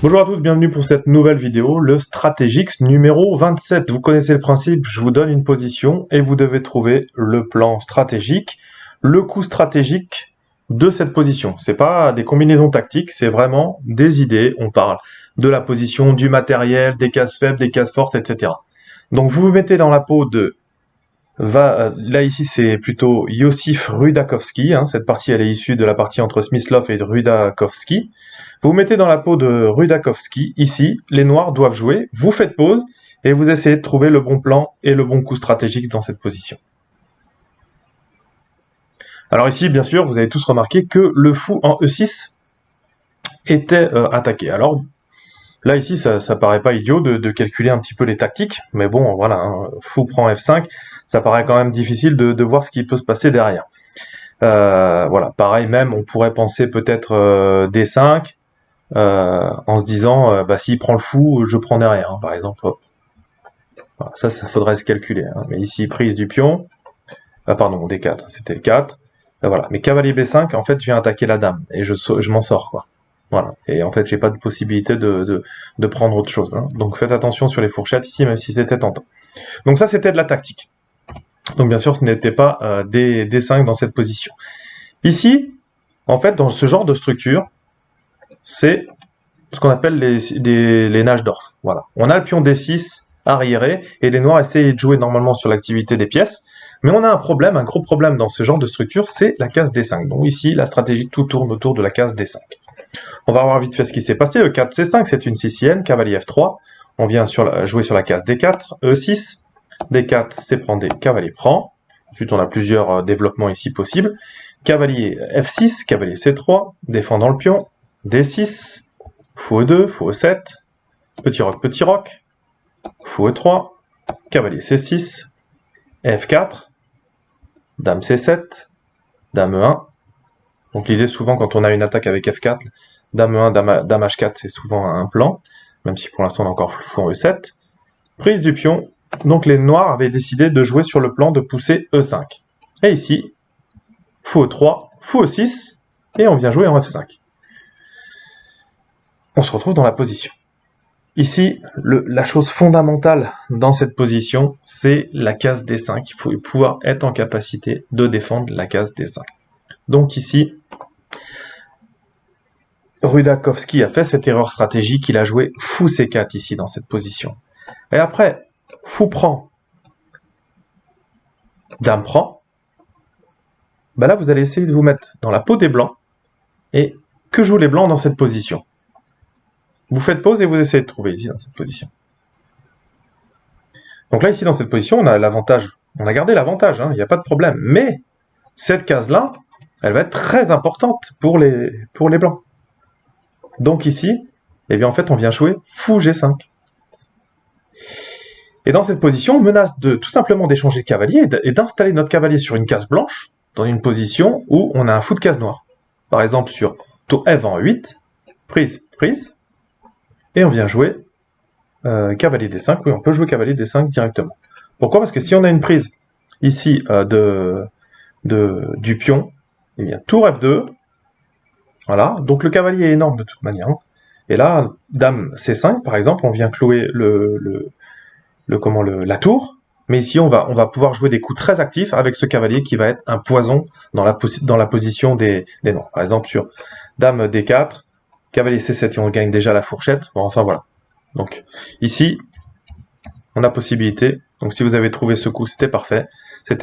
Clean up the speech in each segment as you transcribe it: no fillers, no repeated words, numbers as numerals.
Bonjour à tous, bienvenue pour cette nouvelle vidéo, le Stratégix numéro 27. Vous connaissez le principe, je vous donne une position et vous devez trouver le plan stratégique, le coup stratégique de cette position. C'est pas des combinaisons tactiques, c'est vraiment des idées. On parle de la position, du matériel, des cases faibles, des cases fortes, etc. Donc vous vous mettez dans la peau de... Là ici c'est plutôt Josif Rudakovsky, cette partie elle est issue de la partie entre Smyslov et Rudakovsky. Vous vous mettez dans la peau de Rudakovsky, ici, les noirs doivent jouer, vous faites pause, et vous essayez de trouver le bon plan et le bon coup stratégique dans cette position. Alors ici, bien sûr, vous avez tous remarqué que le fou en E6 était attaqué. Alors là, ici, ça paraît pas idiot de calculer un petit peu les tactiques, mais bon, voilà, fou prend F5, ça paraît quand même difficile de voir ce qui peut se passer derrière. Voilà, pareil même, on pourrait penser peut-être D5, en se disant s'il prend le fou, je prends derrière, par exemple. Hop. Voilà, ça faudrait se calculer. Mais ici, prise du pion. Pardon, D4, c'était le 4. Voilà. Mais cavalier B5, en fait, je viens attaquer la dame. Et je m'en sors, quoi. Voilà. Et en fait, j'ai pas de possibilité de prendre autre chose. Donc faites attention sur les fourchettes ici, même si c'était tentant. Donc ça, c'était de la tactique. Donc bien sûr, ce n'était pas D5 dans cette position. Ici, en fait, dans ce genre de structure, c'est ce qu'on appelle les Najdorf. Voilà. On a le pion D6 arriéré, et les noirs essayent de jouer normalement sur l'activité des pièces, mais on a un problème, un gros problème dans ce genre de structure, c'est la case D5. Donc ici, la stratégie, tout tourne autour de la case D5. On va voir vite fait ce qui s'est passé. E4, C5, c'est une sicilienne, cavalier F3, on vient jouer sur la case D4, E6, D4, c'est prend D, cavalier prend. Ensuite, on a plusieurs développements ici possibles. Cavalier F6, cavalier C3, défendant le pion, D6, fou E2, fou E7, petit roc, fou E3, cavalier C6, F4, dame C7, dame E1. Donc l'idée souvent quand on a une attaque avec F4, dame E1, dame H4, c'est souvent un plan, même si pour l'instant on a encore fou en E7. Prise du pion, donc les noirs avaient décidé de jouer sur le plan de pousser E5. Et ici, fou E3, fou E6, et on vient jouer en F5. On se retrouve dans la position. Ici, la chose fondamentale dans cette position, c'est la case D5. Il faut pouvoir être en capacité de défendre la case D5. Donc ici, Rudakovsky a fait cette erreur stratégique, il a joué fou C4 ici dans cette position. Et après, fou prend, dame prend, là vous allez essayer de vous mettre dans la peau des blancs, et que jouent les blancs dans cette position? Vous faites pause et vous essayez de trouver ici dans cette position. Donc là, ici, dans cette position, on a l'avantage. On a gardé l'avantage, il n'y a pas de problème. Mais cette case-là, elle va être très importante pour les blancs. Donc ici, en fait, on vient jouer fou G5. Et dans cette position, on menace tout simplement d'échanger le cavalier et d'installer notre cavalier sur une case blanche, dans une position où on a un fou de case noire. Par exemple, sur tour F en 8, prise, et on vient jouer cavalier D5. Oui, on peut jouer cavalier D5 directement. Pourquoi? Parce que si on a une prise ici du pion, tour F2, voilà, donc le cavalier est énorme de toute manière. Et là, dame C5, par exemple, on vient clouer la tour, mais ici on va pouvoir jouer des coups très actifs avec ce cavalier qui va être un poison dans la position des noirs. Par exemple, sur dame D4, cavalier C7 et on gagne déjà la fourchette. Bon, enfin voilà. Donc ici, on a possibilité. Donc si vous avez trouvé ce coup, c'était parfait.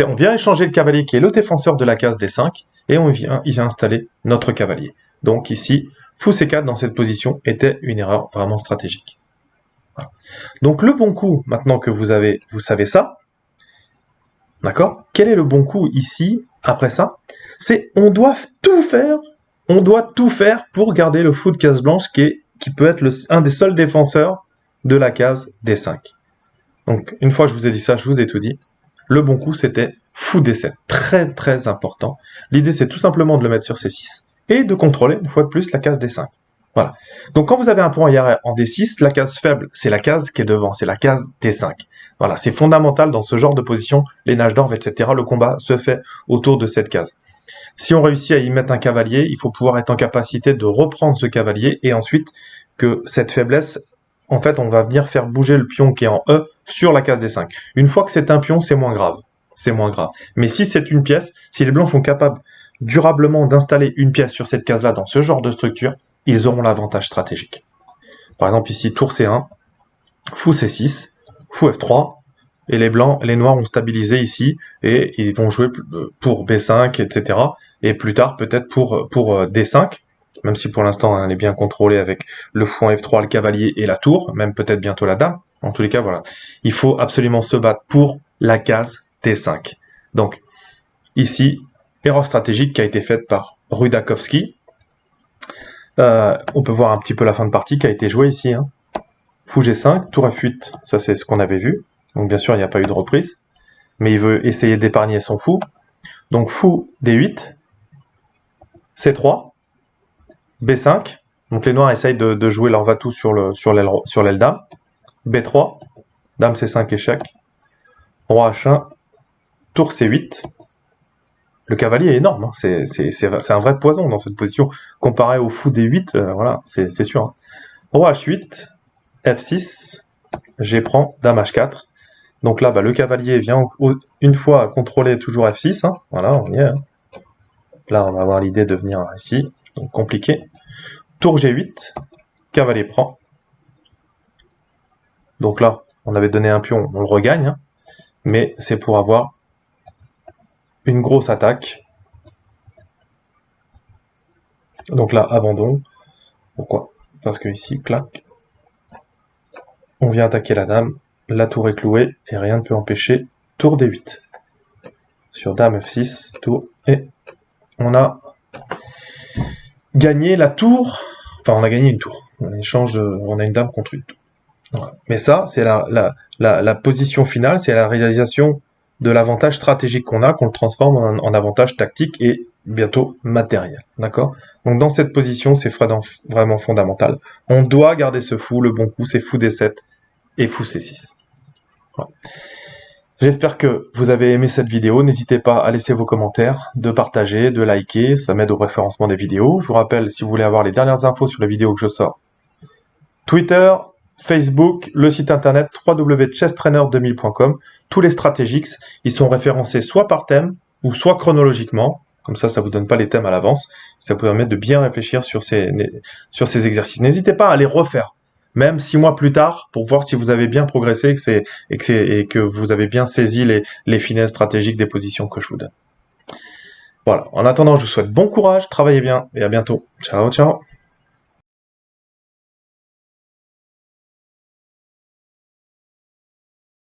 On vient échanger le cavalier qui est le défenseur de la case D5 et on vient installer notre cavalier. Donc ici, fou C4 dans cette position était une erreur vraiment stratégique. Voilà. Donc le bon coup, maintenant que vous savez ça, d'accord? Quel est le bon coup ici, après ça? C'est on doit tout faire pour garder le fou de case blanche qui peut être un des seuls défenseurs de la case D5. Donc, une fois que je vous ai dit ça, je vous ai tout dit. Le bon coup, c'était fou D7. Très, très important. L'idée, c'est tout simplement de le mettre sur C6 et de contrôler, une fois de plus, la case D5. Voilà. Donc, quand vous avez un point arrière en D6, la case faible, c'est la case qui est devant, c'est la case D5. Voilà, c'est fondamental dans ce genre de position, les Najdorf, etc. Le combat se fait autour de cette case. Si on réussit à y mettre un cavalier, il faut pouvoir être en capacité de reprendre ce cavalier et ensuite que cette faiblesse, en fait, on va venir faire bouger le pion qui est en E sur la case D5. Une fois que c'est un pion, c'est moins grave. C'est moins grave. Mais si c'est une pièce, si les blancs sont capables durablement d'installer une pièce sur cette case-là dans ce genre de structure, ils auront l'avantage stratégique. Par exemple, ici, tour C1, fou C6, fou F3, et les blancs, les noirs ont stabilisé ici, et ils vont jouer pour B5, etc. Et plus tard, peut-être pour D5, même si pour l'instant, elle est bien contrôlée avec le fou en F3, le cavalier et la tour, même peut-être bientôt la dame. En tous les cas, voilà. Il faut absolument se battre pour la case D5. Donc, ici, erreur stratégique qui a été faite par Rudakovsky. On peut voir un petit peu la fin de partie qui a été jouée ici. Hein. Fou G5, tour F8, ça c'est ce qu'on avait vu. Donc bien sûr, il n'y a pas eu de reprise. Mais il veut essayer d'épargner son fou. Donc fou D8, C3, B5. Donc les noirs essayent de jouer leur va-tout sur l'aile dame. B3, dame C5 échec. Roi H1, tour C8. Le cavalier est énorme, hein. C'est un vrai poison dans cette position. Comparé au fou D8, voilà, c'est sûr. Hein. Roi H8, F6, G prend, dame H4. Donc là, le cavalier vient une fois contrôler toujours F6. Hein. Voilà, on y est. Hein. Là, on va avoir l'idée de venir ici. Donc compliqué. Tour G8, cavalier prend. Donc là, on avait donné un pion, on le regagne. Hein. Mais c'est pour avoir une grosse attaque. Donc là, abandon. Pourquoi? Parce que ici, clac, on vient attaquer la dame, la tour est clouée, et rien ne peut empêcher tour D8. Sur dame F6, tour, et on a gagné la tour, enfin on a gagné une tour. On a une dame contre une tour. Voilà. Mais ça, c'est la position finale, c'est la réalisation de l'avantage stratégique qu'on le transforme en avantage tactique et bientôt matériel. D'accord? Donc dans cette position, c'est vraiment fondamental. On doit garder ce fou, le bon coup, c'est fou D7 et fou C6. Voilà. J'espère que vous avez aimé cette vidéo. N'hésitez pas à laisser vos commentaires, de partager, de liker, ça m'aide au référencement des vidéos. Je vous rappelle, si vous voulez avoir les dernières infos sur les vidéos que je sors, Twitter, Facebook, le site internet www.chesstrainer2000.com. Tous les stratégiques, ils sont référencés soit par thème ou soit chronologiquement. Comme ça vous donne pas les thèmes à l'avance. Ça vous permet de bien réfléchir sur ces exercices. N'hésitez pas à les refaire, même 6 mois plus tard, pour voir si vous avez bien progressé et que vous avez bien saisi les finesses stratégiques des positions que je vous donne. Voilà. En attendant, je vous souhaite bon courage, travaillez bien et à bientôt. Ciao, ciao.